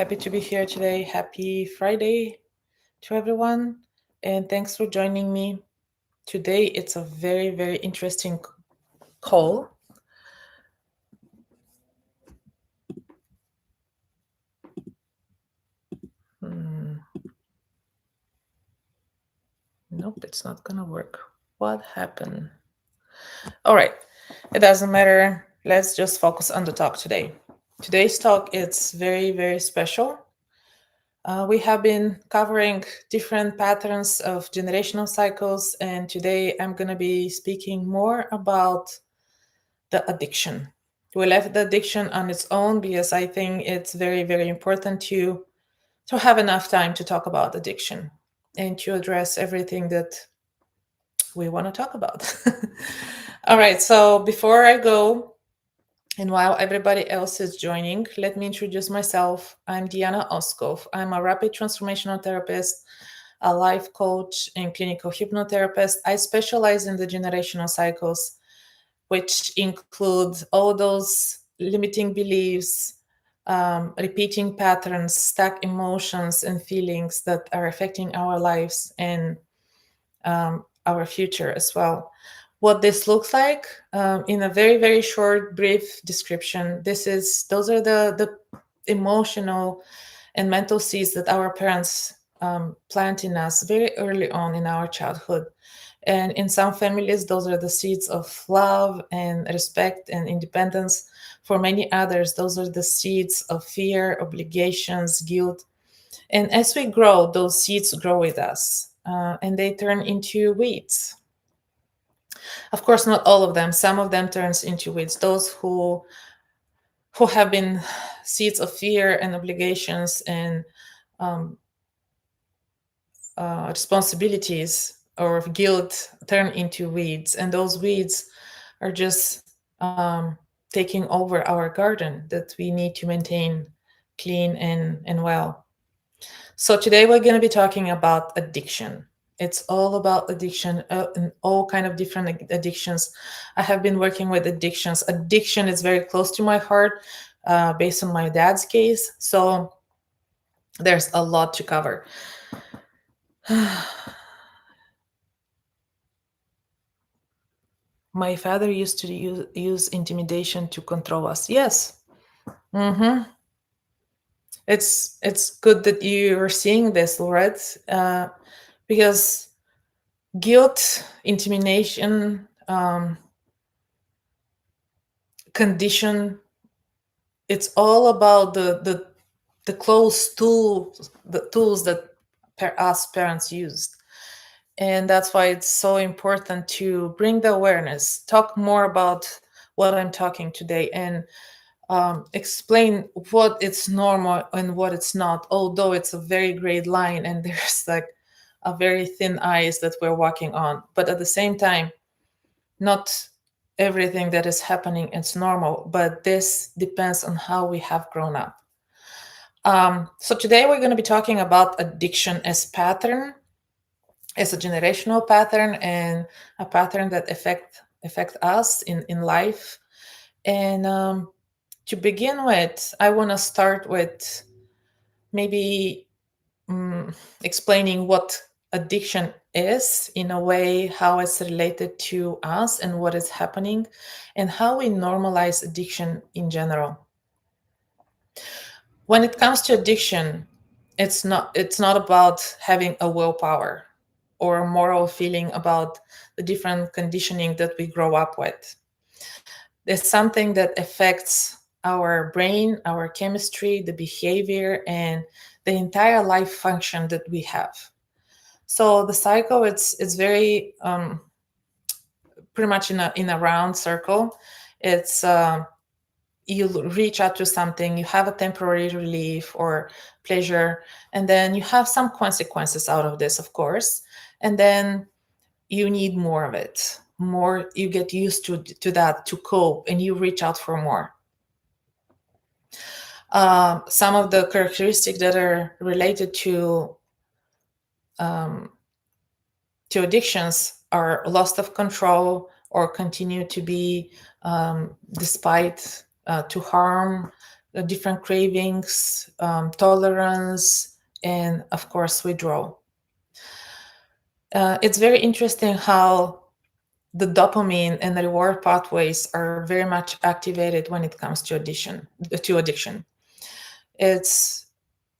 Happy to be here today. Happy Friday to everyone. And thanks for joining me. Today, it's a very, very interesting call. Nope, it's not going to work. What happened? All right, it doesn't matter. Let's just focus on the talk today. Today's talk is very, very special. We have been covering different patterns of generational cycles, and today I'm going to be speaking more about the addiction. We left the addiction on its own because I think it's very, very important to have enough time to talk about addiction and to address everything that we want to talk about. All right, so before I go, and while everybody else is joining, let me introduce myself. I'm Diana Oskov. I'm a rapid transformational therapist, a life coach, and clinical hypnotherapist. I specialize in the generational cycles, which include all those limiting beliefs, repeating patterns, stuck emotions, and feelings that are affecting our lives and our future as well. What this looks like in a very, very short, brief description. Those are the emotional and mental seeds that our parents plant in us very early on in our childhood. And in some families, those are the seeds of love and respect and independence. For many others, those are the seeds of fear, obligations, guilt. And as we grow, those seeds grow with us and they turn into weeds. Of course, not all of them. Some of them turns into weeds. Those who have been seeds of fear and obligations and responsibilities or of guilt turn into weeds, and those weeds are just taking over our garden that we need to maintain clean and well. So today we're going to be talking about addiction. It's all about addiction and all kind of different addictions. I have been working with addictions. Addiction is very close to my heart based on my dad's case. So there's a lot to cover. My father used to use intimidation to control us. Yes. Mm-hmm. It's good that you are seeing this, Lorette, because guilt, intimidation, condition, it's all about the close tools, the tools that us parents used. And that's why it's so important to bring the awareness, talk more about what I'm talking today, and explain what it's normal and what it's not, although it's a very great line and there's like a very thin ice that we're walking on. But at the same time, not everything that is happening is normal, but this depends on how we have grown up. So today we're going to be talking about addiction as pattern, as a generational pattern, and a pattern that affect us in life. And to begin with, I want to start with maybe explaining what addiction is in a way, how it's related to us and what is happening, and how we normalize addiction in general. When it comes to addiction, it's not about having a willpower or a moral feeling about the different conditioning that we grow up with. There's something that affects our brain, our chemistry, the behavior, and the entire life function that we have. So the cycle, it's very pretty much in a round circle. It's you reach out to something, you have a temporary relief or pleasure, and then you have some consequences out of this, of course, and then you need more of it. More, you get used to that to cope, and you reach out for more. Some of the characteristics that are related to addictions are loss of control or continue to be despite to harm, different cravings, tolerance, and of course withdrawal. It's very interesting how the dopamine and the reward pathways are very much activated when it comes to addiction. It's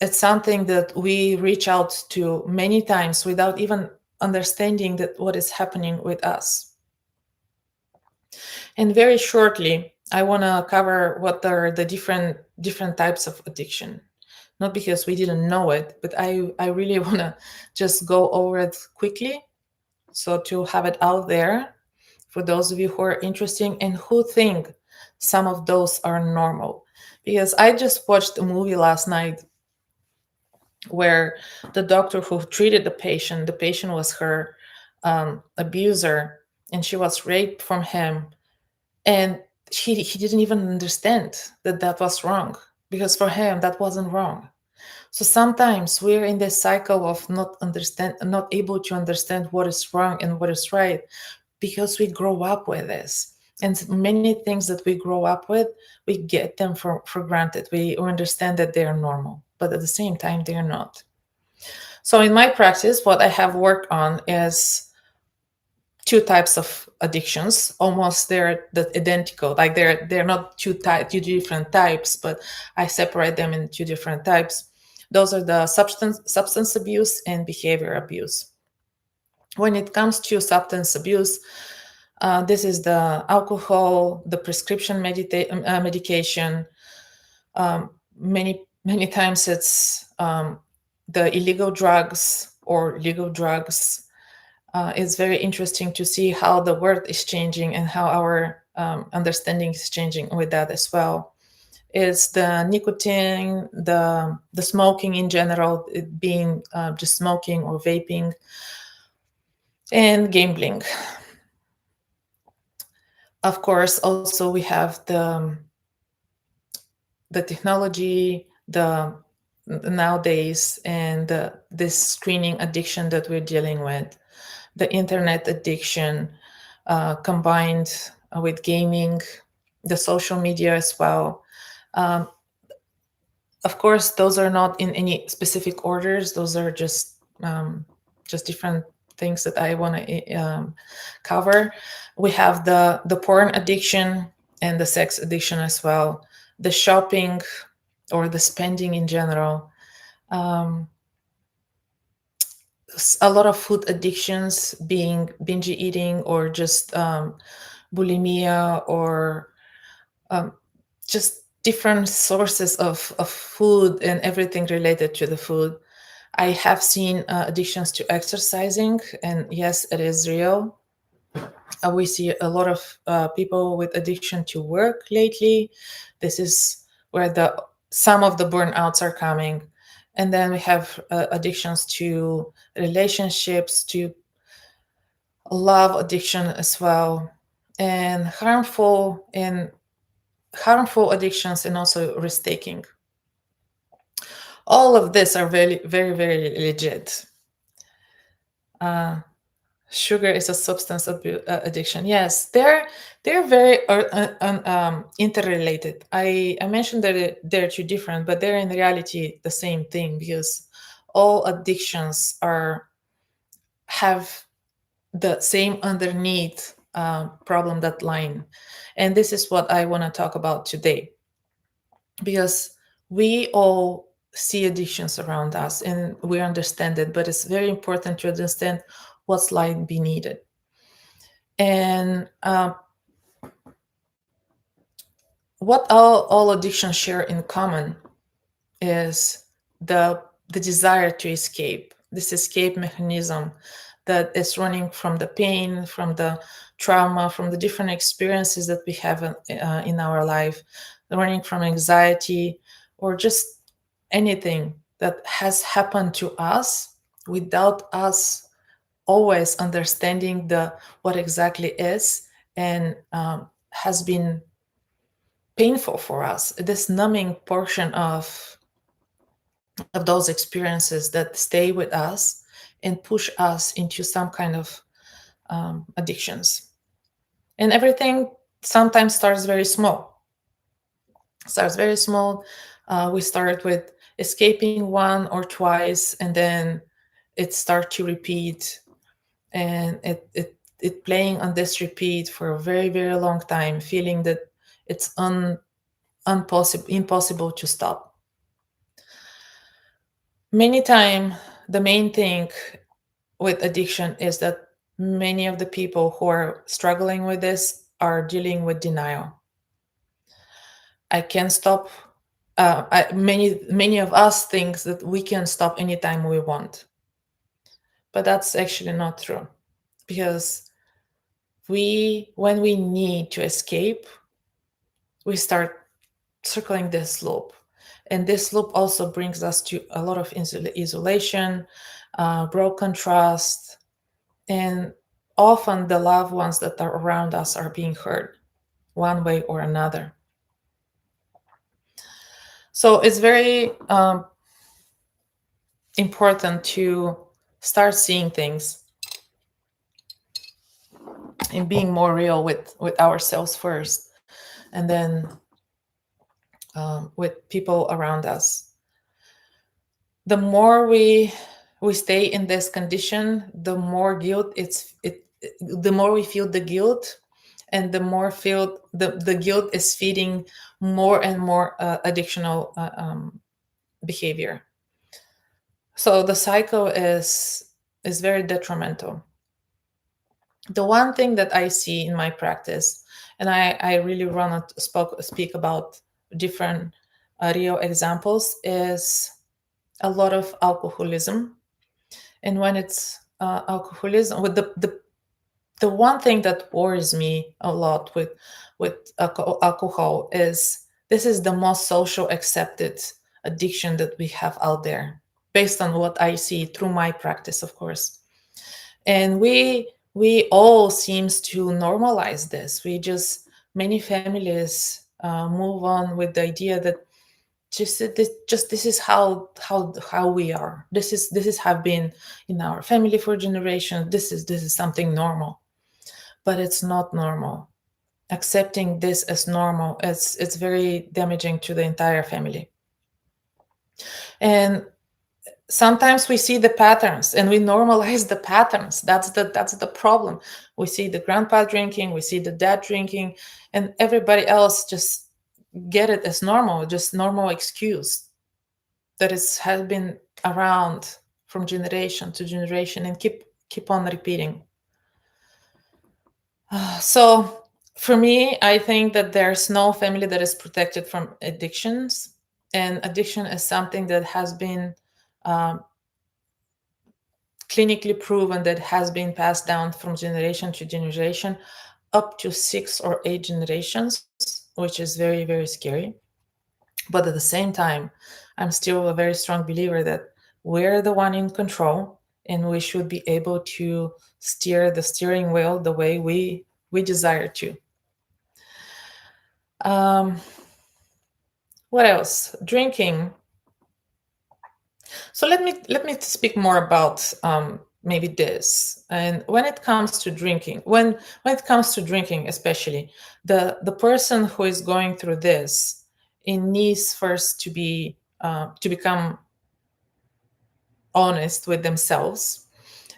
it's something that we reach out to many times without even understanding that what is happening with us. And very shortly, I want to cover what are the different types of addiction. Not because we didn't know it, but I really want to just go over it quickly, so to have it out there for those of you who are interested and who think some of those are normal. Because I just watched a movie last night where the doctor who treated the patient was her abuser, and she was raped from him. And he didn't even understand that that was wrong, because for him that wasn't wrong. So sometimes we're in this cycle of not able to understand what is wrong and what is right, because we grow up with this. And many things that we grow up with, we get them for granted. We understand that they are normal, but at the same time, they are not. So in my practice, what I have worked on is two types of addictions. Almost they're identical, like they're not two different types, but I separate them in two different types. Those are the substance abuse and behavior abuse. When it comes to substance abuse, this is the alcohol, the prescription medication. Many times it's the illegal drugs or legal drugs. It's very interesting to see how the world is changing and how our understanding is changing with that as well. It's the nicotine, the smoking in general, it being just smoking or vaping, and gambling. Of course, also we have the technology, the nowadays, and this screening addiction that we're dealing with, the internet addiction, combined with gaming, the social media as well. Um, of course, those are not in any specific orders. Those are just different things that I want to cover. We have the porn addiction and the sex addiction as well, the shopping or the spending in general. A lot of food addictions, being binge eating or just bulimia, or just different sources of food and everything related to the food. I have seen addictions to exercising, and yes, it is real. We see a lot of people with addiction to work lately. This is where some of the burnouts are coming. And then we have addictions to relationships, to love addiction as well, and harmful addictions, and also risk taking. All of this are very, very, very legit. Sugar is a substance addiction. Yes, they're very interrelated. I mentioned that they're two different, but they're in reality the same thing, because all addictions have the same underneath problem, that line. And this is what I want to talk about today, because we all see addictions around us and we understand it, but it's very important to understand what's lying beneath it. And what all addictions share in common is the desire to escape, this escape mechanism that is running from the pain, from the trauma, from the different experiences that we have in our life, running from anxiety, or just anything that has happened to us without us always understanding what exactly is, and has been painful for us. This numbing portion of those experiences that stay with us and push us into some kind of addictions. And everything sometimes starts very small. Starts very small. We start with escaping one or twice, and then it starts to repeat, and it playing on this repeat for a very very long time, feeling that it's impossible to stop. Many time, the main thing with addiction is that many of the people who are struggling with this are dealing with denial. I can't stop. Many of us think that we can stop anytime we want, but that's actually not true, because when we need to escape, we start circling this loop, and this loop also brings us to a lot of isolation, broken trust, and often the loved ones that are around us are being hurt one way or another. So it's very important to start seeing things and being more real with ourselves first, and then with people around us. The more we stay in this condition, the more guilt the more we feel the guilt, and the more feel the guilt is feeding more and more addictional behavior. So the cycle is very detrimental. The one thing that I see in my practice, and I really want to speak about different real examples, is a lot of alcoholism. And when it's alcoholism, with the one thing that worries me a lot with alcohol is this is the most social accepted addiction that we have out there, based on what I see through my practice, of course. And we all seems to normalize this. We just Many families move on with the idea that just this is how we are. This is have been in our family for generations. This is something normal, but it's not normal. Accepting this as normal, it's very damaging to the entire family. And sometimes we see the patterns and we normalize the patterns. That's the problem. We see the grandpa drinking, we see the dad drinking, and everybody else just get it as normal, just normal excuse that has been around from generation to generation and keep on repeating. So for me, I think that there's no family that is protected from addictions, and addiction is something that has been um, clinically proven, that has been passed down from generation to generation, up to 6 or 8 generations, which is very, very scary. But at the same time, I'm still a very strong believer that we're the one in control, and we should be able to steer the steering wheel the way we desire to. Um, what else? Drinking. So let me speak more about maybe this. And when it comes to drinking, when it comes to drinking, especially the person who is going through this, it needs first to become honest with themselves,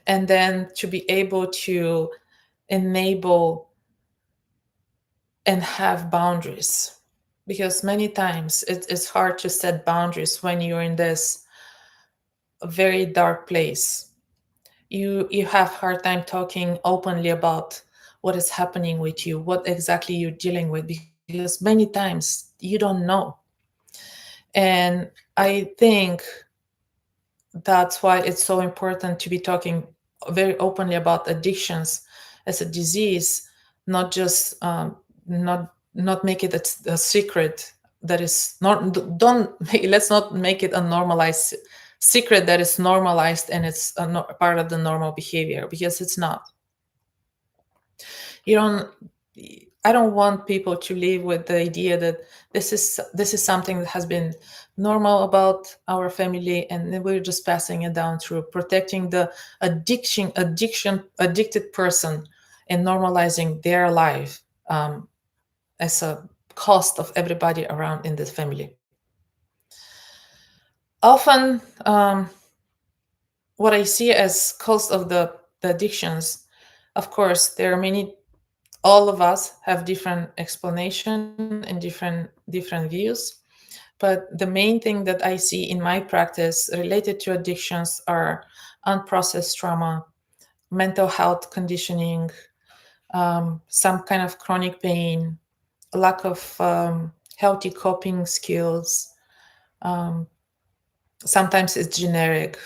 and then to be able to enable and have boundaries, because many times it's hard to set boundaries when you're in this very dark place. You have hard time talking openly about what is happening with you, what exactly you're dealing with, because many times you don't know. And I think that's why it's so important to be talking very openly about addictions as a disease, not just not make it a secret that is not don't let's not make it a normalized secret that is normalized and it's part of the normal behavior, because it's not. You don't I don't want people to live with the idea that this is something that has been normal about our family, and then we're just passing it down through protecting the addicted person and normalizing their life as a cost of everybody around in this family. Often, what I see as cost of the addictions, of course, there are many. All of us have different explanation and different views, but the main thing that I see in my practice related to addictions are unprocessed trauma, mental health conditioning, some kind of chronic pain, lack of healthy coping skills. Um, Sometimes it's generic,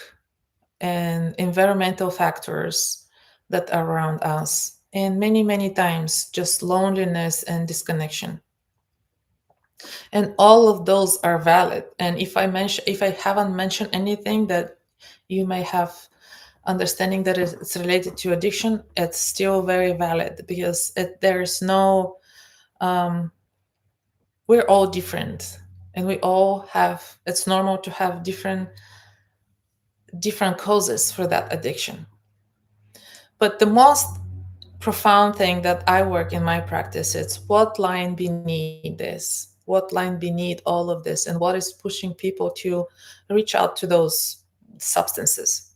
and environmental factors that are around us. And many times, just loneliness and disconnection. And all of those are valid. And if I haven't mentioned anything that you may have understanding that it's related to addiction, it's still very valid because there's no we're all different, and we all have, it's normal to have different causes for that addiction. But the most profound thing that I work in my practice, it's what line beneath this, what line beneath all of this, and what is pushing people to reach out to those substances.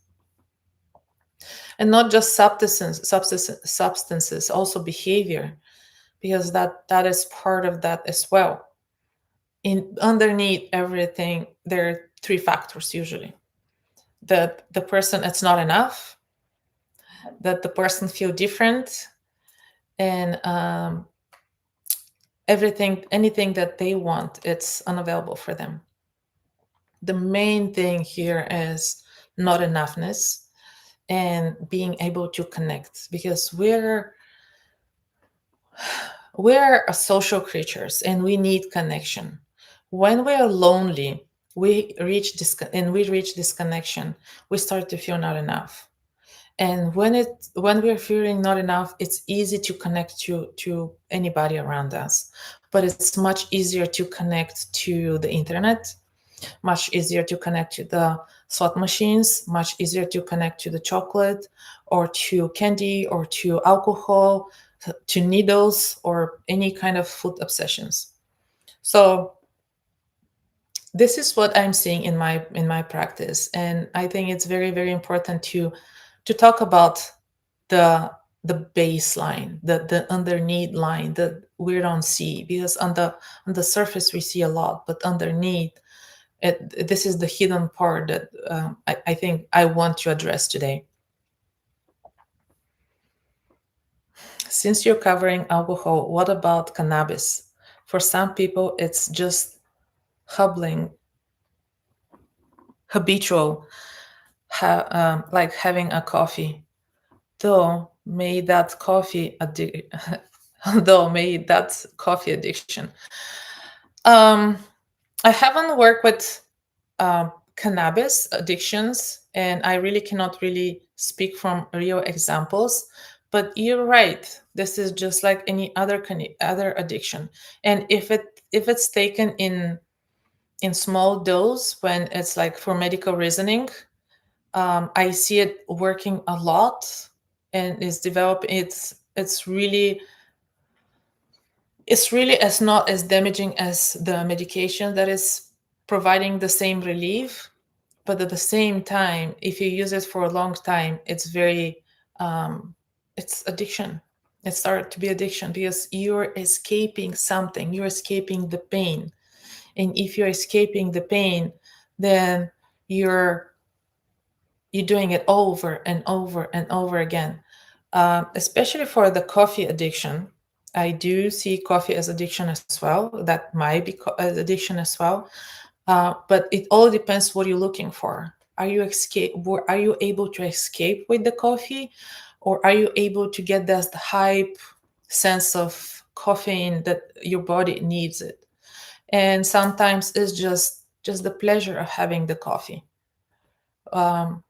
And not just substances, also behavior, because that is part of that as well. In underneath everything, there are three factors usually. That the person, it's not enough, that the person feel different, and anything that they want, it's unavailable for them. The main thing here is not enoughness and being able to connect, because we're a social creatures and we need connection. When we are lonely, we reach this connection, we start to feel not enough. And when we're feeling not enough, it's easy to connect to anybody around us. But it's much easier to connect to the internet, much easier to connect to the slot machines, much easier to connect to the chocolate or to candy or to alcohol, to needles, or any kind of food obsessions. So this is what I'm seeing in my practice, and I think it's very important to talk about the baseline, the underneath line that we don't see, because on the surface we see a lot, but underneath this is the hidden part that I think I want to address today. Since you're covering alcohol, what about cannabis? For some people, it's just hubbling, habitual, like having a coffee. Though may that coffee though may that coffee addiction. Um, I haven't worked with cannabis addictions, and I really cannot really speak from real examples. But you're right. This is just like any other addiction, and if it's taken in small dose, when it's like for medical reasoning, I see it working a lot, and it's developing. It's really as not as damaging as the medication that is providing the same relief. But at the same time, if you use it for a long time, it's very it's addiction. It started to be addiction because you're escaping something, you're escaping the pain. And if you're escaping the pain, then you're doing it over and over and over again. Especially for the coffee addiction, I do see coffee as addiction as well. That might be as addiction as well. But it all depends what you're looking for. Are you able to escape with the coffee, or are you able to get that hype sense of caffeine that your body needs it? And sometimes it's just the pleasure of having the coffee. Um,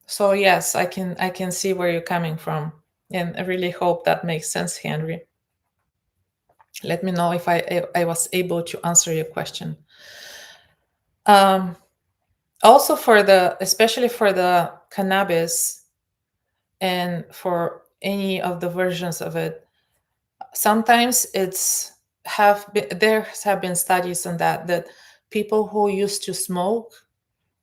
so yes, I can see where you're coming from, and I really hope that makes sense, Henry. Let me know if I was able to answer your question. Um, Also especially for the cannabis and for any of the versions of it, sometimes there have been studies on that people who used to smoke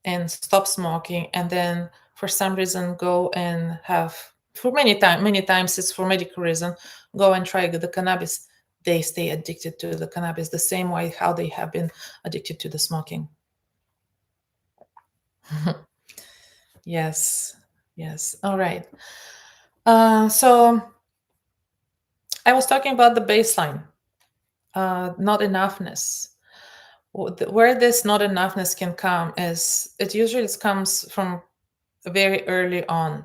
and stop smoking, and then for some reason go and have, for many times it's for medical reason, go and try the cannabis, they stay addicted to the cannabis the same way how they have been addicted to the smoking. Yes, yes. All right. So I was talking about the baseline, not enoughness. Where this not enoughness can come is it usually comes from very early on,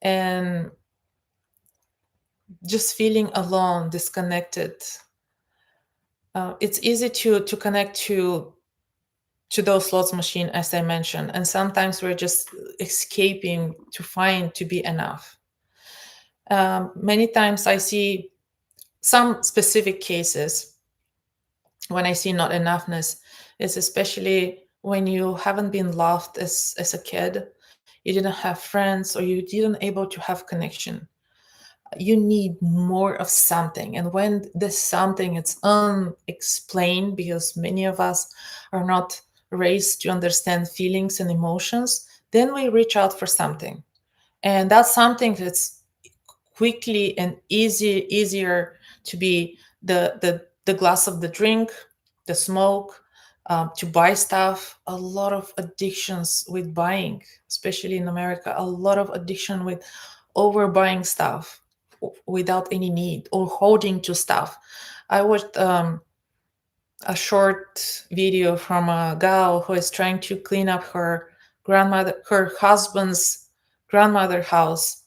and just feeling alone, disconnected. It's easy to connect to those slots machine, as I mentioned, and sometimes we're just escaping to find to be enough. Many times I see some specific cases when I see not enoughness is especially when you haven't been loved as a kid, you didn't have friends, or you didn't able to have connection. You need more of something, and when this something it's unexplained, because many of us are not raised to understand feelings and emotions, then we reach out for something, and that's something that's quickly and easier to be the glass of the drink, the smoke, to buy stuff. A lot of addictions with buying, especially in America, a lot of addiction with overbuying stuff without any need, or holding to stuff. I watched a short video from a gal who is trying to clean up her husband's grandmother house.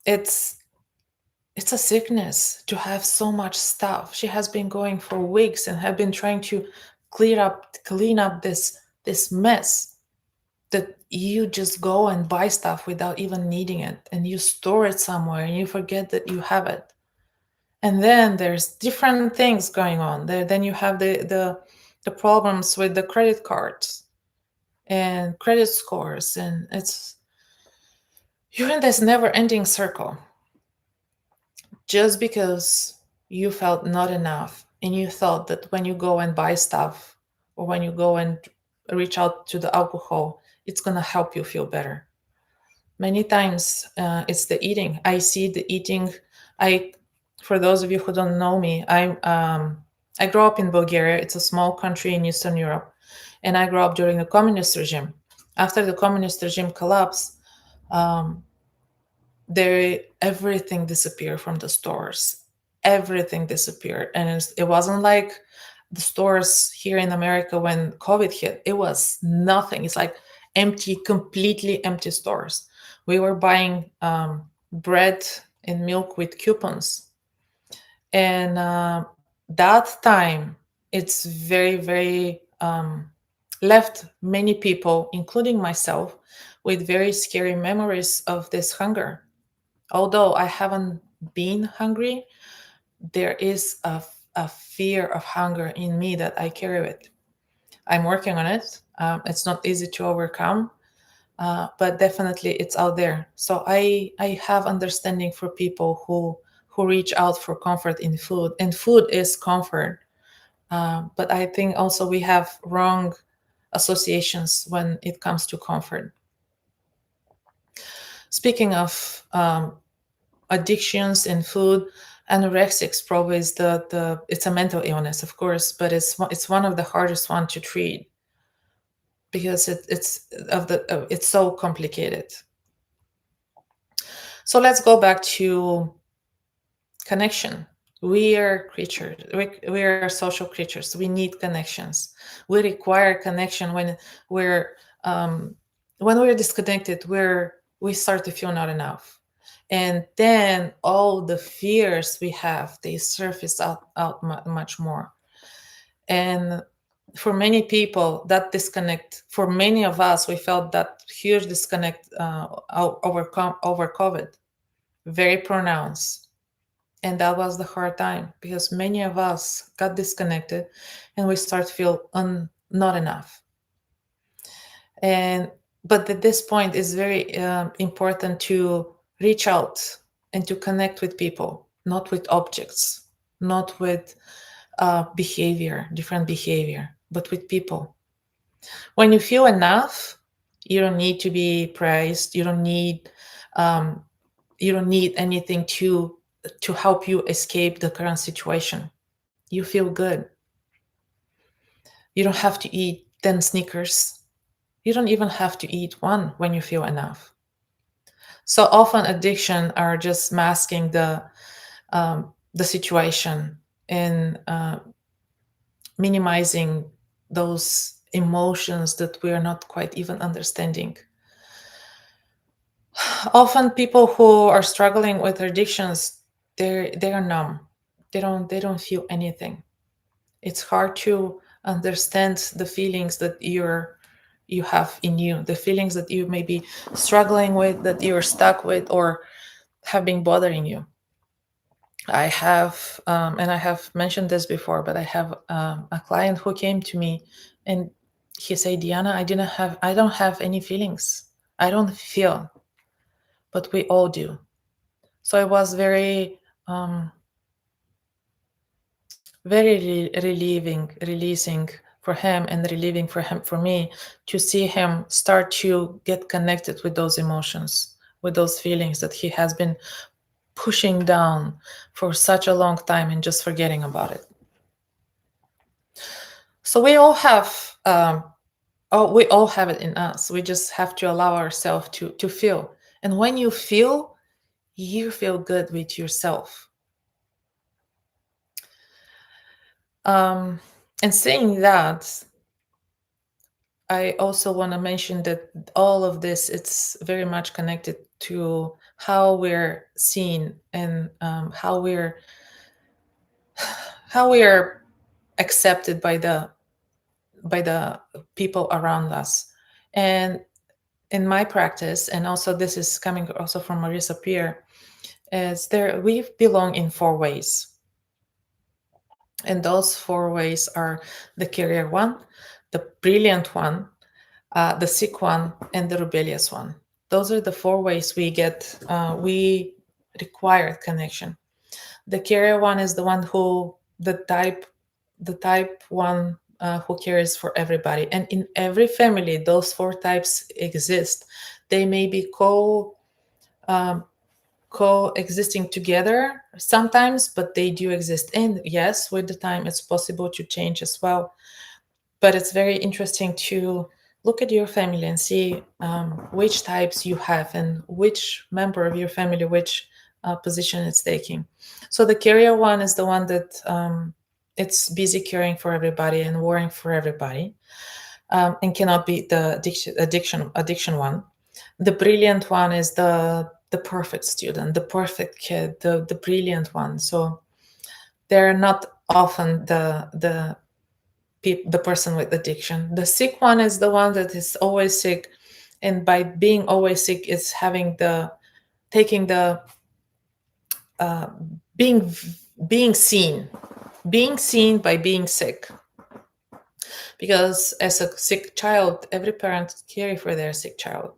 it's it's a sickness to have so much stuff. She has been going for weeks and have been trying to clean up this mess, that you just go and buy stuff without even needing it, and you store it somewhere and you forget that you have it. And then there's different things going on there. Then you have the problems with the credit cards and credit scores, and you're in this never ending circle, just because you felt not enough, and you thought that when you go and buy stuff, or when you go and reach out to the alcohol, it's going to help you feel better. Many times it's the eating. I see the eating. I For those of you who don't know me, I grew up in Bulgaria. It's a small country in Eastern Europe, and I grew up during the communist regime. After the communist regime collapsed, um, everything disappeared from the stores. Everything disappeared, and it wasn't like the stores here in America when COVID hit. It was nothing. It's like empty, completely empty stores. We were buying bread and milk with coupons, and that time it's very left many people, including myself, with very scary memories of this hunger. Although I haven't been hungry, there is a fear of hunger in me that I carry with. I'm working on it. It's not easy to overcome, but definitely it's out there. So I have understanding for people who reach out for comfort in food, and food is comfort. But I think also we have wrong associations when it comes to comfort. Speaking of addictions in food, anorexics probably is the it's a mental illness, of course, but it's one of the hardest one to treat, because it's so complicated. So let's go back to connection. We are creatures. We are social creatures. We need connections. We require connection we're when we're disconnected. We start to feel not enough, and then all the fears we have, they surface out much more. And for many people, that disconnect, for many of us, we felt that huge disconnect over COVID, very pronounced. And that was the hard time, because many of us got disconnected, and we start to feel not enough. And but at this point, it's very important to reach out and to connect with people, not with objects. not with behavior, different behavior, but with people. When you feel enough, you don't need to be praised. Um, you don't need anything to help you escape the current situation. You feel good. You don't have to eat 10 Snickers. You don't even have to eat one when you feel enough. So often addiction are just masking the situation and minimizing those emotions that we are not quite even understanding. Often people who are struggling with addictions, they are numb. They don't feel anything. It's hard to understand the feelings that you have in you, the feelings that you may be struggling with, that you're stuck with, or have been bothering you. I have, and I have mentioned this before, but I have a client who came to me and he said, Diana, I don't have any feelings. I don't feel, but we all do. So it was very, relieving, releasing for him and relieving for me to see him start to get connected with those emotions, with those feelings that he has been pushing down for such a long time and just forgetting about it. So we all have, we all have it in us. We just have to allow ourselves to feel. And when you feel good with yourself. Um, and saying that, I also want to mention that all of this, it's very much connected to how we're seen and how we're accepted by the people around us. And in my practice, and also this is coming also from Marisa Peer, is there we belong in four ways. And those four ways are the career one, the brilliant one, the sick one, and the rebellious one. Those are the four ways we require connection. The career one is the one the type one who cares for everybody. And in every family, those four types exist. They may be um, coexisting together sometimes, but they do exist. And yes, with the time, it's possible to change as well. But it's very interesting to look at your family and see which types you have and which member of your family, which position it's taking. So the career one is the one that it's busy caring for everybody and worrying for everybody, and cannot be the addiction one. The brilliant one is the perfect student, the perfect kid, the brilliant one. So they're not often the person with addiction. The sick one is the one that is always sick, and by being always sick, it's having the taking the uh, being being seen, being seen by being sick. Because as a sick child, every parent cares for their sick child.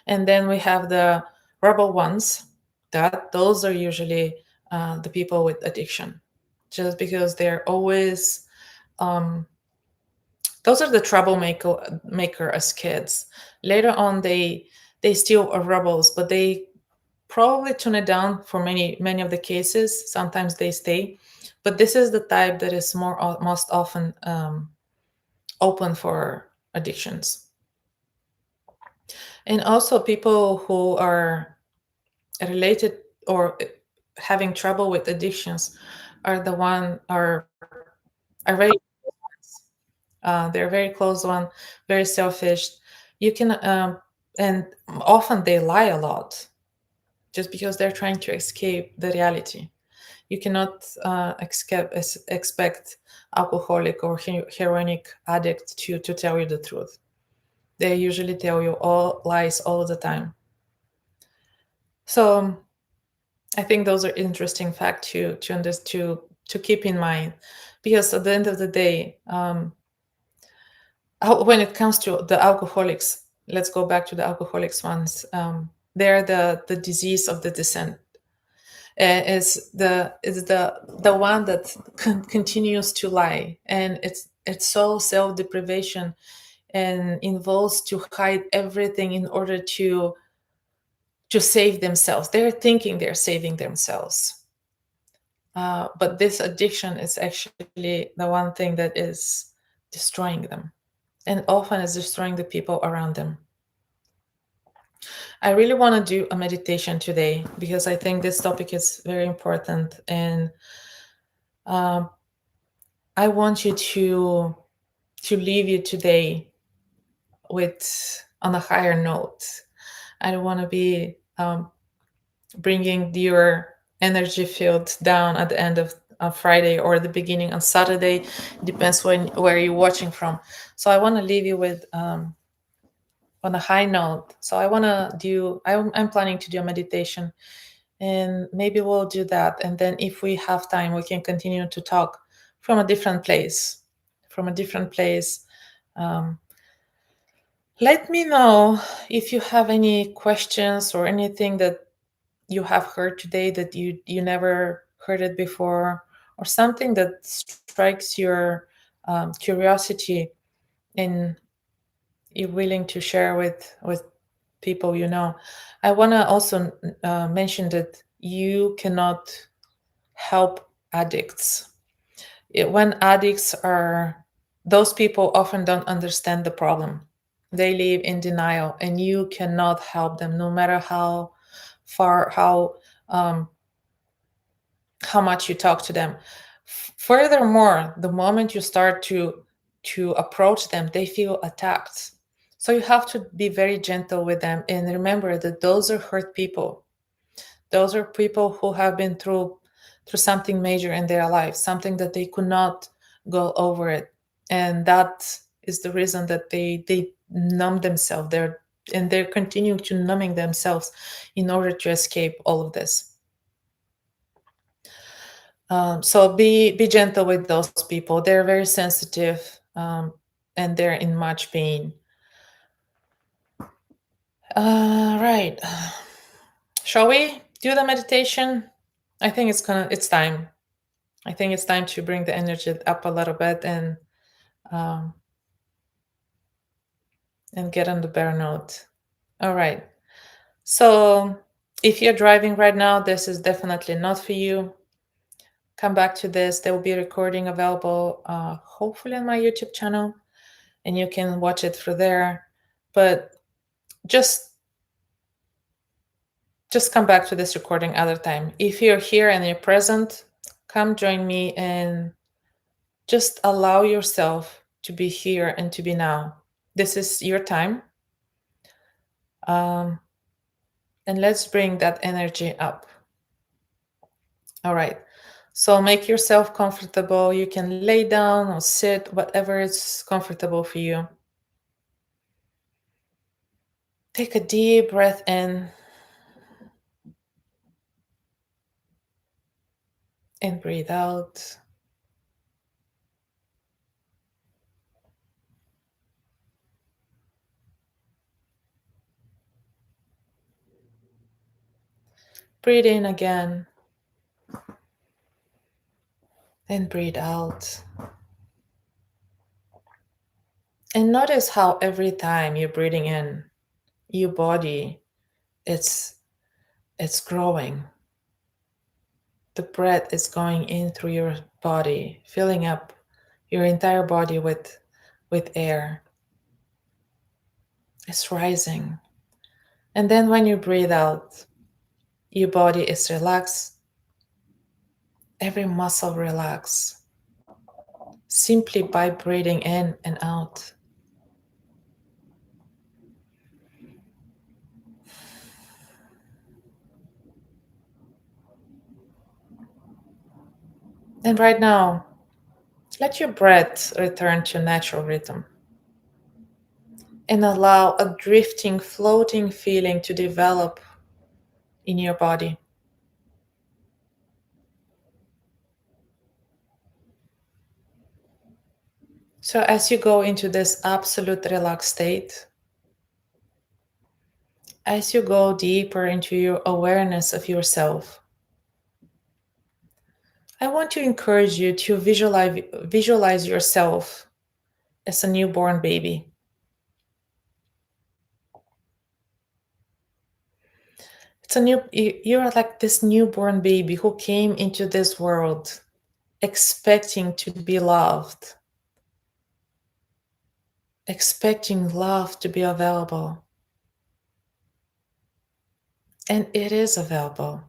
And then we have the rebel ones. That those are usually the people with addiction, just because they're always those are the troublemaker as kids. Later on, they still are rebels, but they probably tune it down for many of the cases. Sometimes they stay, but this is the type that is most often open for addictions. And also people who are related or having trouble with addictions are the one are very they're very close one, very selfish. You can and often they lie a lot just because they're trying to escape the reality. You cannot expect alcoholic or heroinic addict to tell you the truth. They usually tell you all lies all the time. So I think those are interesting facts to keep in mind, because at the end of the day, when it comes to the alcoholics, let's go back to the alcoholics ones. They're the disease of the descent, is the one that continues to lie, and it's so self deprivation and involves to hide everything in order to save themselves. They're thinking they're saving themselves, but this addiction is actually the one thing that is destroying them, and often is destroying the people around them. I really want to do a meditation today because I think this topic is very important, and um, I want you to leave you today with on a higher note. I don't want to be bringing your energy field down at the end of Friday or the beginning on Saturday. Depends where you're watching from. So I want to leave you with on a high note. So I want to do. I'm planning to do a meditation, and maybe we'll do that. And then if we have time, we can continue to talk from a different place. From a different place. Um, Let me know if you have any questions or anything that you have heard today that you never heard it before, or something that strikes your curiosity and you're willing to share with people you know. I want to also mention that you cannot help addicts. When addicts are, those people often don't understand the problem. They live in denial, and you cannot help them, no matter how far, um, how much you talk to them. Furthermore, the moment you start to approach them, they feel attacked. So you have to be very gentle with them, and remember that those are hurt people. Those are people who have been through something major in their life, something that they could not go over it, and that is the reason that they numb themselves. They're continuing to numbing themselves in order to escape all of this. So be gentle with those people. They're very sensitive, and they're in much pain. Right. Shall we do the meditation? I think it's time. I think it's time to bring the energy up a little bit um, and get on the bear note. All right. So if you're driving right now, this is definitely not for you. Come back to this. There will be a recording available, hopefully on my YouTube channel, and you can watch it through there. But just come back to this recording other time. If you're here and you're present, come join me and just allow yourself to be here and to be now. This is your time. Um, and let's bring that energy up. All right. So make yourself comfortable. You can lay down or sit, whatever is comfortable for you. Take a deep breath in and breathe out. Breathe in again and breathe out. And notice how every time you're breathing in, your body, it's growing. The breath is going in through your body, filling up your entire body with air. It's rising. And then when you breathe out, your body is relaxed. Every muscle relax simply by breathing in and out. And right now, let your breath return to natural rhythm and allow a drifting, floating feeling to develop in your body. So as you go into this absolute relaxed state, as you go deeper into your awareness of yourself, I want to encourage you to visualize yourself as a newborn baby. You're like this newborn baby who came into this world expecting to be loved, expecting love to be available. And it is available.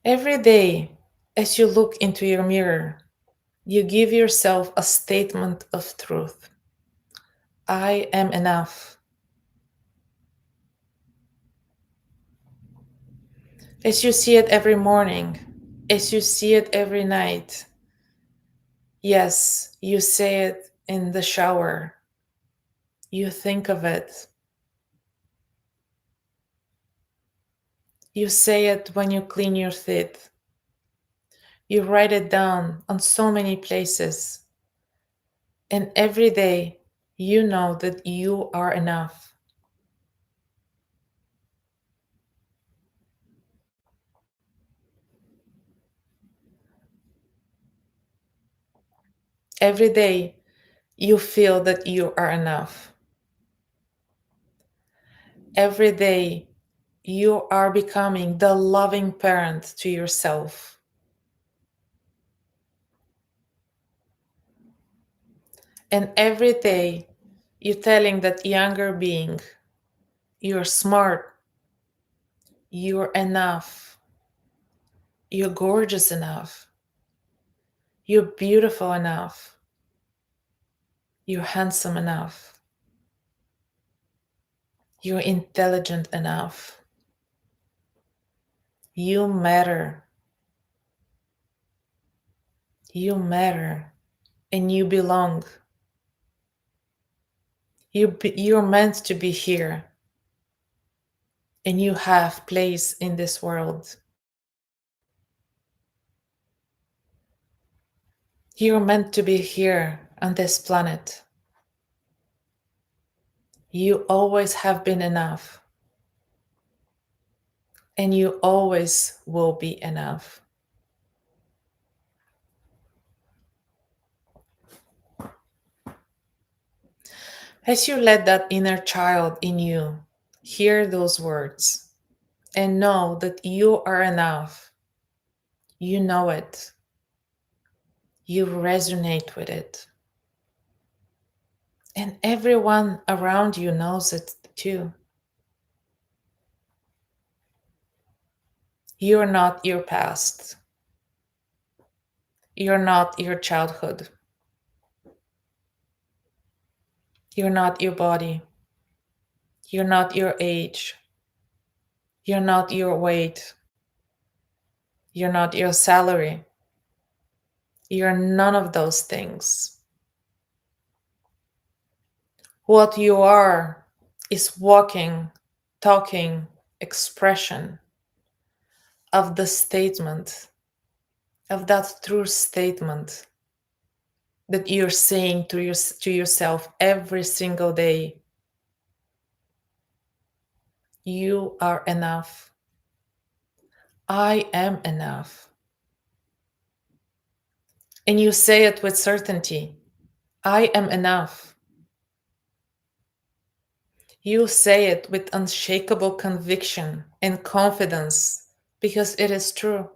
Every day, as you look into your mirror, you give yourself a statement of truth. I am enough. As you see it every morning, as you see it every night, yes, you say it in the shower, you think of it, you say it when you clean your teeth, you write it down on so many places, and every day you know that you are enough. Every day you feel that you are enough. Every day you are becoming the loving parent to yourself. And every day you're telling that younger being, you're smart, you're enough, you're gorgeous enough, you're beautiful enough, you're handsome enough, you're intelligent enough, you matter, you matter, and you belong. You're meant to be here, and you have place in this world. You're meant to be here on this planet. You always have been enough, and you always will be enough. As you let that inner child in you hear those words and know that you are enough, you know it, you resonate with it, and everyone around you knows it too. You're not your past. You're not your childhood. You're not your body. You're not your age. You're not your weight. You're not your salary. You're none of those things. What you are is walking, talking expression of the statement, of that true statement that you're saying to yourself every single day. You are enough. I am enough. And you say it with certainty. I am enough. You say it with unshakable conviction and confidence because it is true.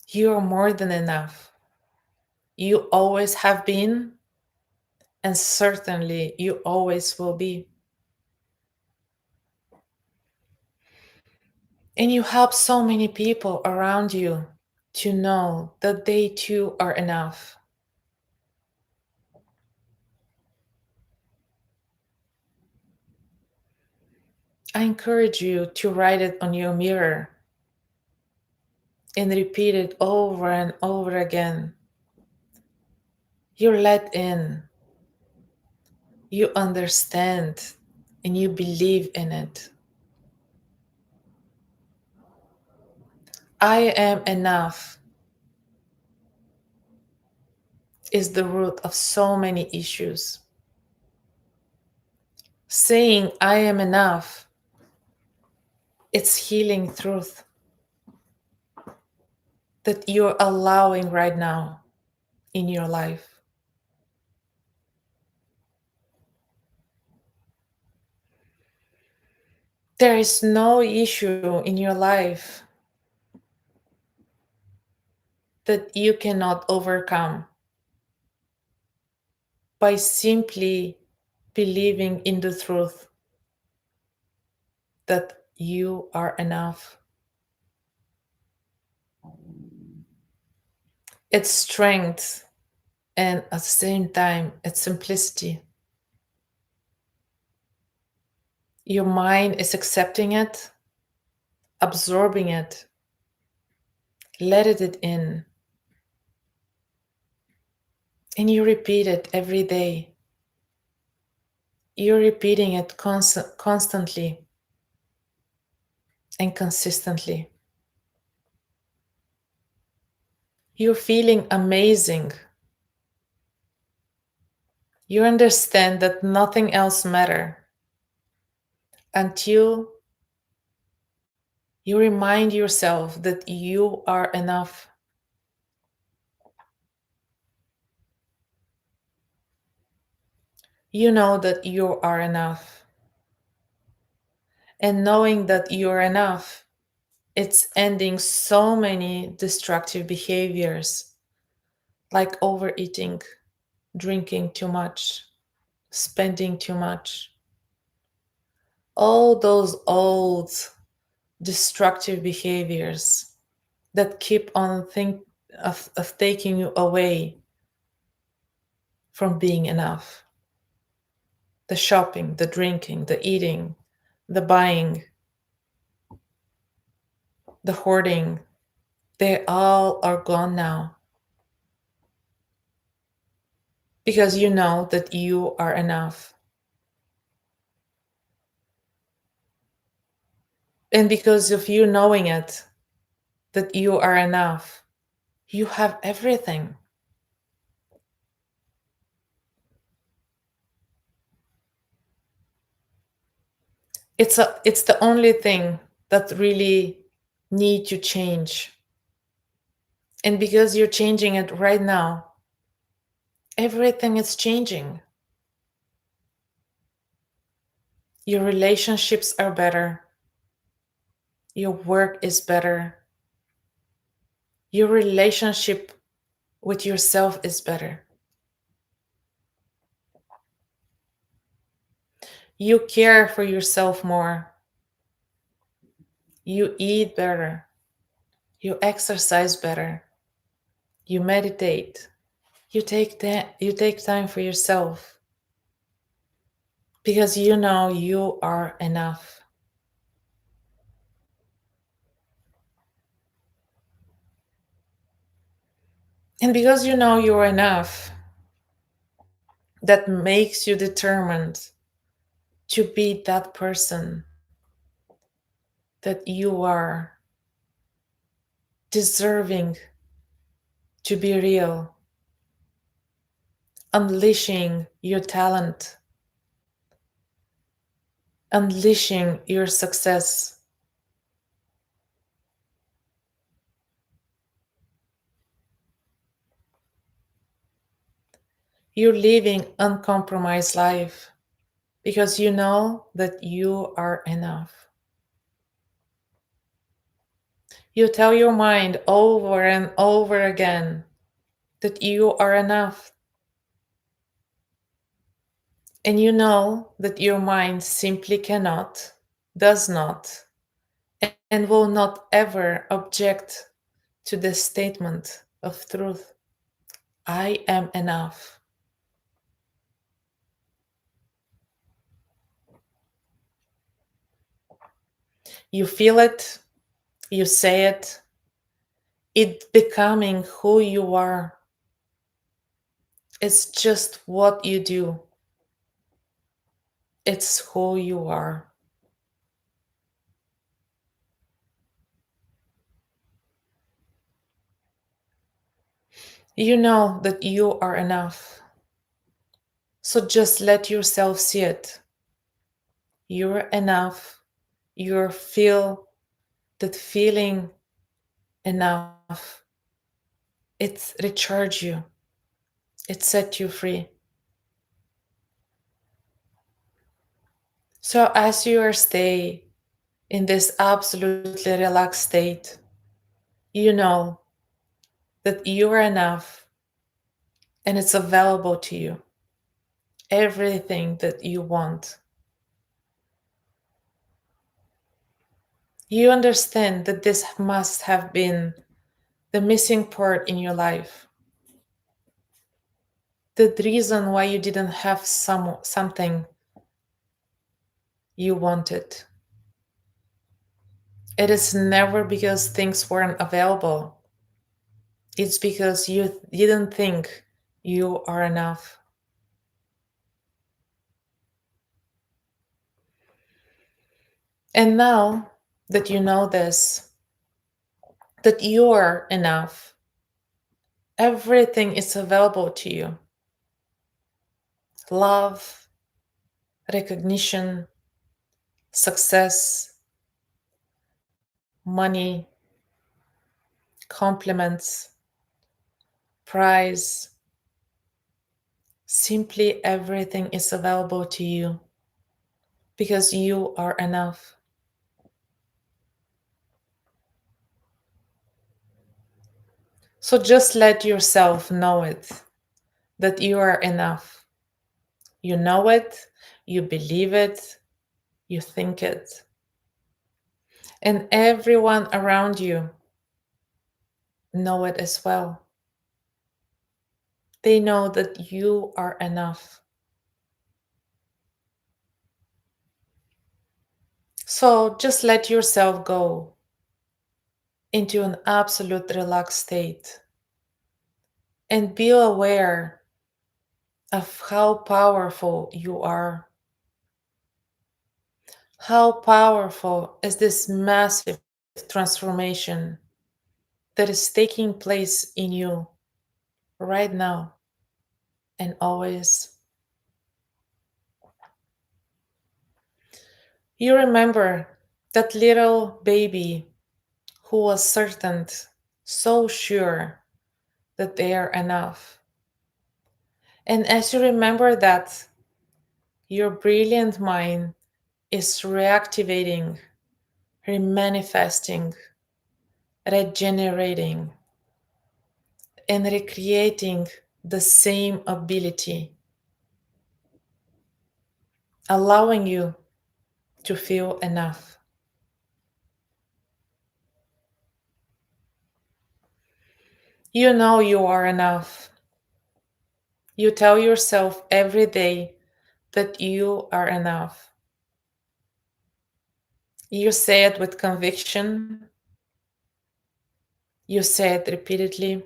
You are more than enough. You always have been, and certainly you always will be. And you help so many people around you to know that they too are enough. I encourage you to write it on your mirror and repeat it over and over again. You're let in, you understand, and you believe in it. I am enough is the root of so many issues. Saying I am enough, it's healing truth that you're allowing right now in your life. There is no issue in your life that you cannot overcome by simply believing in the truth that you are enough. It's strength, and at the same time, it's simplicity. Your mind is accepting it, absorbing it, letting it in, and you repeat it every day. You're repeating it constantly and consistently. You're feeling amazing. You understand that nothing else matters until you remind yourself that you are enough. You know that you are enough. And knowing that you're enough, it's ending so many destructive behaviors like overeating, drinking too much, spending too much. All those old destructive behaviors that keep on of taking you away from being enough. The shopping, the drinking, the eating, the buying, the hoarding, they all are gone now. Because you know that you are enough. And because of you knowing it, that you are enough, you have everything. It's the only thing that really need to change. And because you're changing it right now, everything is changing. Your relationships are better. Your work is better. Your relationship with yourself is better. You care for yourself more. You eat better. You exercise better. You meditate. You take time for yourself because you know you are enough. And because you know you're enough, that makes you determined to be that person that you are, deserving to be real, unleashing your talent, unleashing your success. You're living uncompromised life because you know that you are enough. You tell your mind over and over again that you are enough. And you know that your mind simply cannot, does not, and will not ever object to this statement of truth. I am enough. You feel it, you say it becoming who you are. It's just what you do. It's who you are. You know that you are enough. So just let yourself see it. you're enough. You feel that feeling enough. It recharge you. It set you free. So as you are stay in this absolutely relaxed state, you know that you are enough and it's available to you. Everything that you want. You understand that this must have been the missing part in your life. The reason why you didn't have something you wanted. It is never because things weren't available. It's because you didn't think you are enough. And now that you know this, that you are enough, everything is available to you. Love, recognition, success, money, compliments, prize. Simply everything is available to you because you are enough. So just let yourself know it, that you are enough. You know it, you believe it, you think it. And everyone around you know it as well. They know that you are enough. So just let yourself go into an absolute relaxed state and be aware of how powerful you are. How powerful is this massive transformation that is taking place in you right now and always. You remember that little baby who was certain, so sure that they are enough. And as you remember that, your brilliant mind is reactivating, remanifesting, regenerating, and recreating the same ability, allowing you to feel enough. You know you are enough. You tell yourself every day that you are enough. You say it with conviction. You say it repeatedly.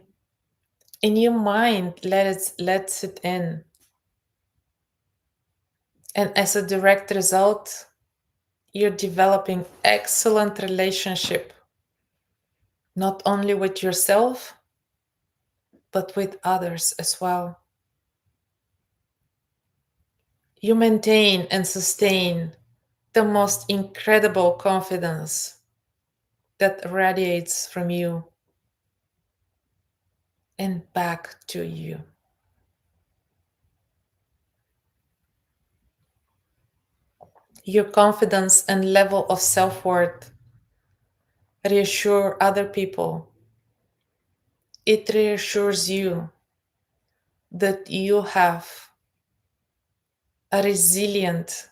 In your mind, lets it in. And as a direct result, you're developing excellent relationship, not only with yourself, but with others as well. You maintain and sustain the most incredible confidence that radiates from you and back to you. Your confidence and level of self-worth reassure other people. It reassures you that you have a resilient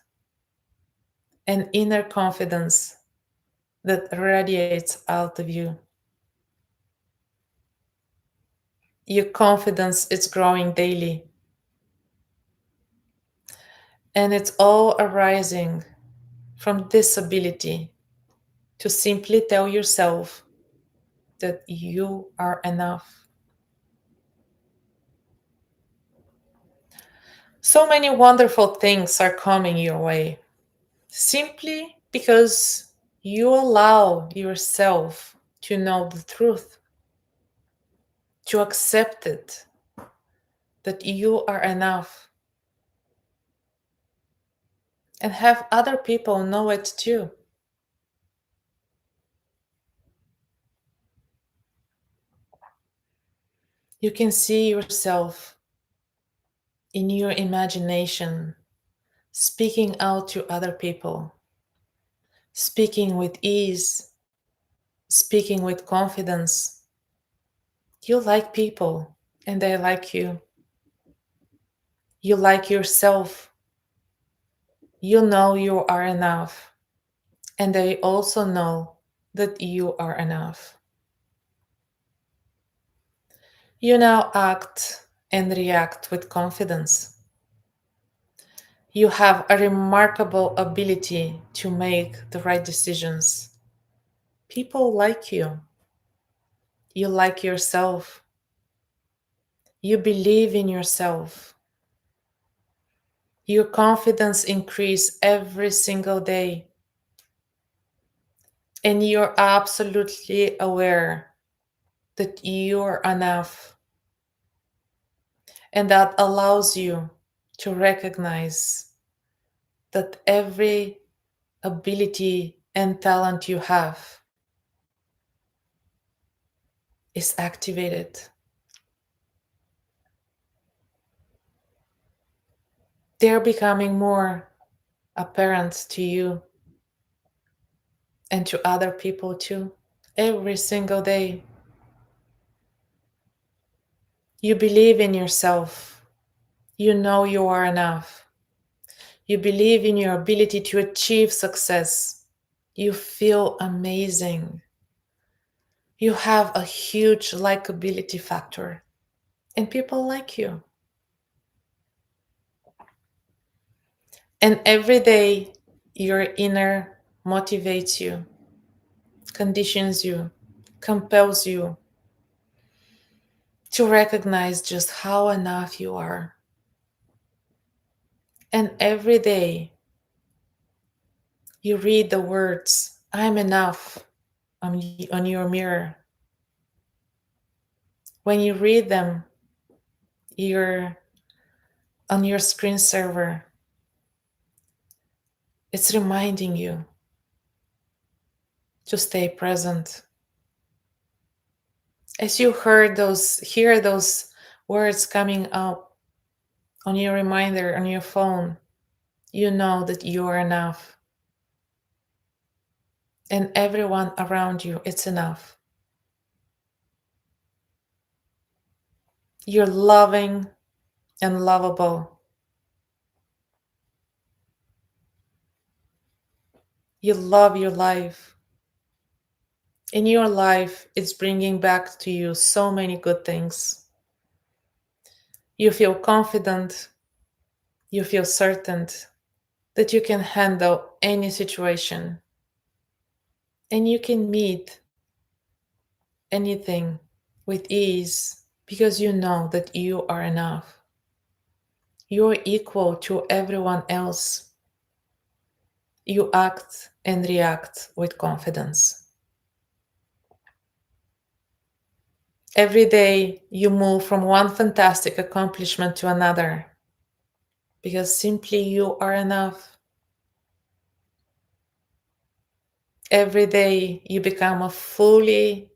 and inner confidence that radiates out of you. Your confidence is growing daily, and it's all arising from this ability to simply tell yourself that you are enough. So many wonderful things are coming your way simply because you allow yourself to know the truth, to accept it, that you are enough. and have other people know it too. You can see yourself in your imagination speaking out to other people, speaking with ease, speaking with confidence. You like people and they like you. You like yourself. You know you are enough. And they also know that you are enough. You now act and react with confidence. You have a remarkable ability to make the right decisions. People like you. You like yourself. You believe in yourself. Your confidence increases every single day. And you're absolutely aware that you're enough. And that allows you to recognize that every ability and talent you have is activated. They're becoming more apparent to you and to other people too. Every single day, you believe in yourself. You know you are enough. You believe in your ability to achieve success. You feel amazing. You have a huge likability factor, and people like you. And every day, your inner motivates you, conditions you, compels you to recognize just how enough you are. And every day, you read the words, I'm enough, on your mirror. When you read them, you're on your screensaver. It's reminding you to stay present. As you hear those words coming up on your reminder on your phone, you know that you are enough. And everyone around you, it's enough. You're loving and lovable. You love your life. In your life, it's bringing back to you so many good things. You feel confident. You feel certain that you can handle any situation and you can meet anything with ease because you know that you are enough. You're equal to everyone else. You act and react with confidence. Every day you move from one fantastic accomplishment to another because simply you are enough. Every day you become a fully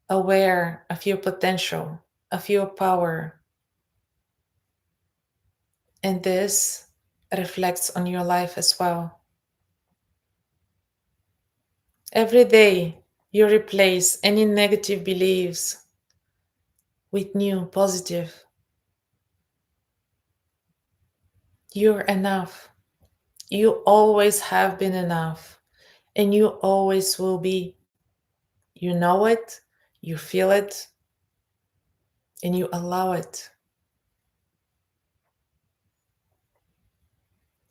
aware of your potential, of your power. And this reflects on your life as well. Every day you replace any negative beliefs with new positive. You're enough. You always have been enough, and you always will be. You know it, you feel it, and you allow it.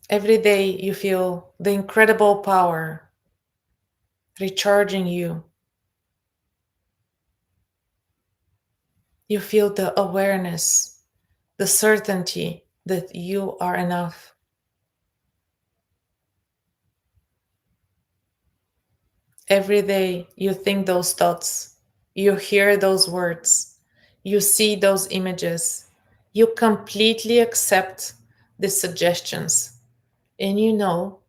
Every day you feel the incredible power recharging you. You feel the awareness, the certainty that you are enough. Every day you think those thoughts, you hear those words, you see those images, you completely accept the suggestions and you know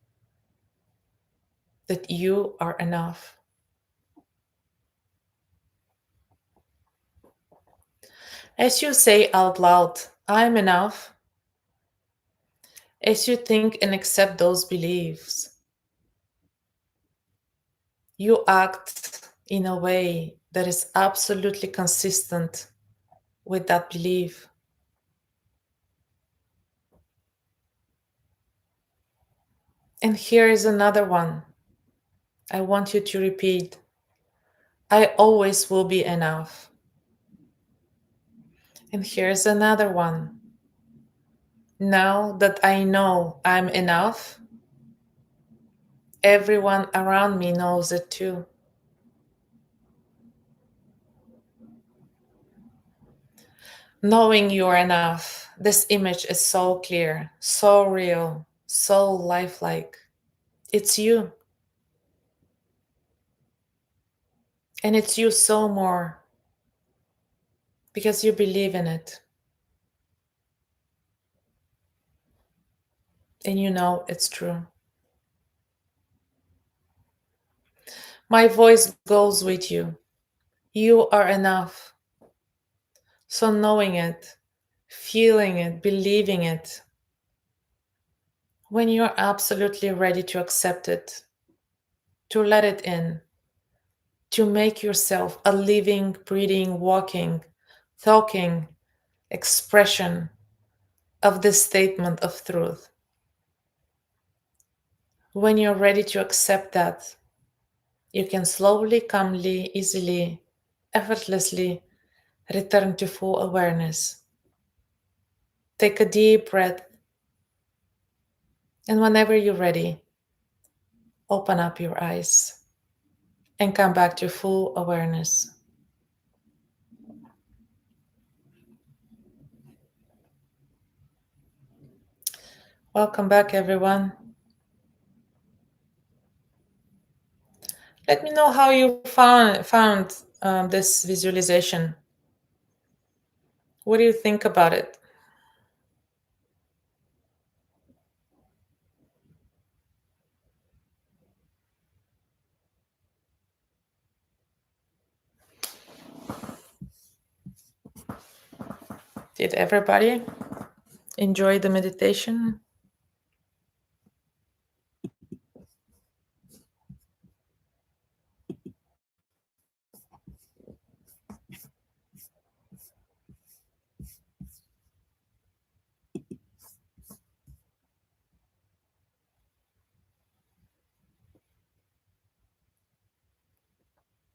that you are enough. As you say out loud, I'm enough, as you think and accept those beliefs, you act in a way that is absolutely consistent with that belief. And here is another one. I want you to repeat: I always will be enough. And here's another one. Now that I know I'm enough, everyone around me knows it too. Knowing you're enough, this image is so clear, so real, so lifelike. It's you. And it's you so more because you believe in it. And you know it's true. My voice goes with you. You are enough. So knowing it, feeling it, believing it, when you're absolutely ready to accept it, to let it in, to make yourself a living, breathing, walking, talking expression of this statement of truth. When you're ready to accept that, you can slowly, calmly, easily, effortlessly return to full awareness. Take a deep breath, and whenever you're ready, open up your eyes and come back to full awareness. Welcome back, everyone. Let me know how you found this visualization. What do you think about it? Did everybody enjoy the meditation?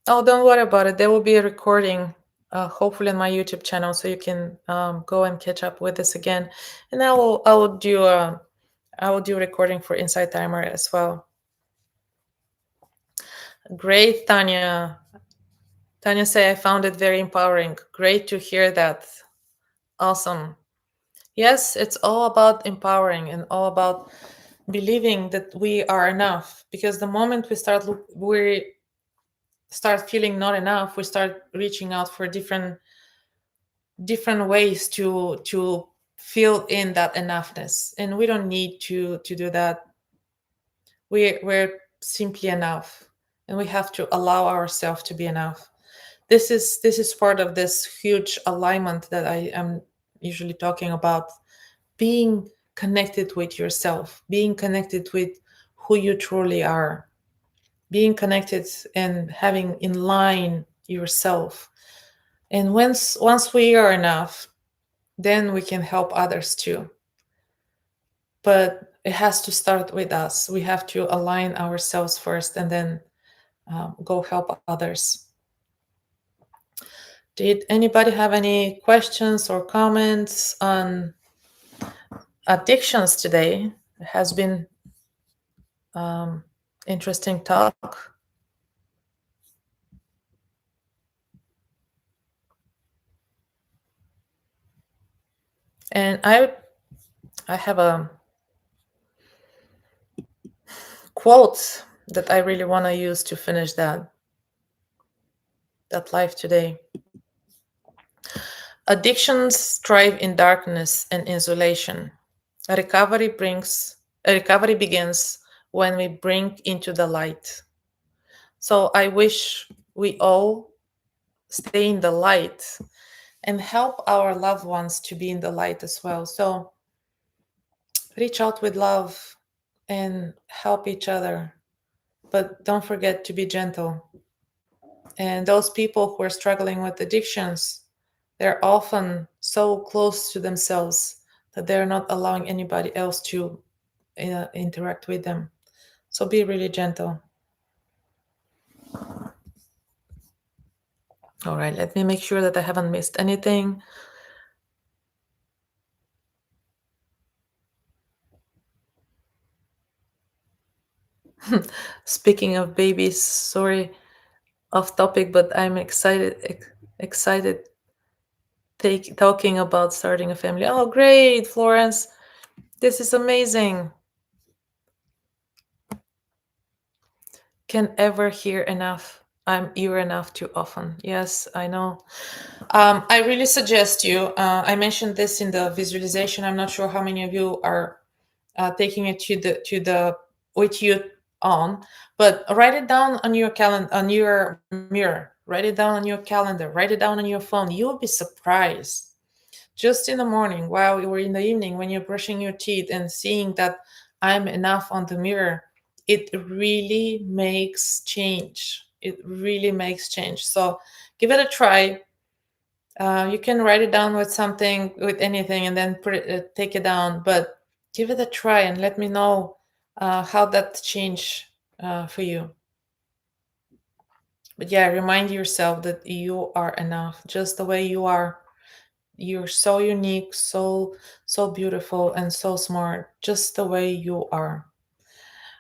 Oh, don't worry about it. There will be a recording, hopefully on my YouTube channel, so you can go and catch up with this again. And I will do a recording for Insight Timer as well. Great, Tanya. Tanya say I found it very empowering. Great to hear that. Awesome. Yes, it's all about empowering and all about believing that we are enough. Because the moment we start feeling not enough, we start reaching out for different ways to fill in that enoughness, and we don't need to do that. We're simply enough, and we have to allow ourselves to be enough. This is part of this huge alignment that I am usually talking about: being connected with yourself, being connected with who you truly are, being connected and having in line yourself. And once we are enough, then we can help others too. But it has to start with us. We have to align ourselves first and then go help others. Did anybody have any questions or comments on addictions today? It has been interesting talk. And I have a quote that I really want to use to finish that life today. Addictions thrive in darkness and isolation. Recovery brings recovery begins when we bring into the light. So I wish we all stay in the light and help our loved ones to be in the light as well. So reach out with love and help each other, but don't forget to be gentle. And those people who are struggling with addictions, they're often so close to themselves that they're not allowing anybody else to interact with them. So be really gentle. All right, let me make sure that I haven't missed anything. Speaking of babies, sorry, off topic, but I'm excited talking about starting a family. Oh, great, Florence. This is amazing. Can ever hear enough. I'm hear enough too often. Yes, I know. I really suggest you. I mentioned this in the visualization. I'm not sure how many of you are taking it to the with you on, but write it down on your calendar, on your mirror. Write it down on your calendar. Write it down on your phone. You'll be surprised. Just in the morning, while or in the evening, when you're brushing your teeth and seeing that I'm enough on the mirror, it really makes change. It really makes change. So give it a try. You can write it down with something, with anything, and then take it down. But give it a try and let me know how that changed for you. But yeah, remind yourself that you are enough, just the way you are. You're so unique, so beautiful, and so smart, just the way you are.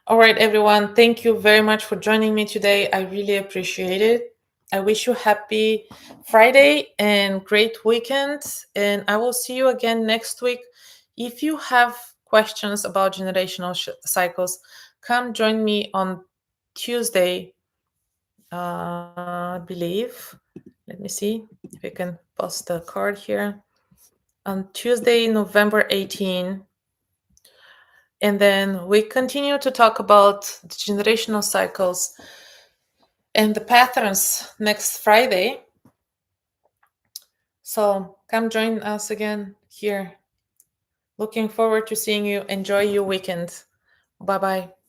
All right, everyone. Thank you very much for joining me today. I really appreciate it. I wish you happy Friday and great weekend. And I will see you again next week. If you have questions about generational cycles, come join me on Tuesday, I believe. Let me see if I can post the card here. On Tuesday, November 18. And then we continue to talk about the generational cycles and the patterns next Friday. So come join us again here. Looking forward to seeing you. Enjoy your weekend. Bye bye.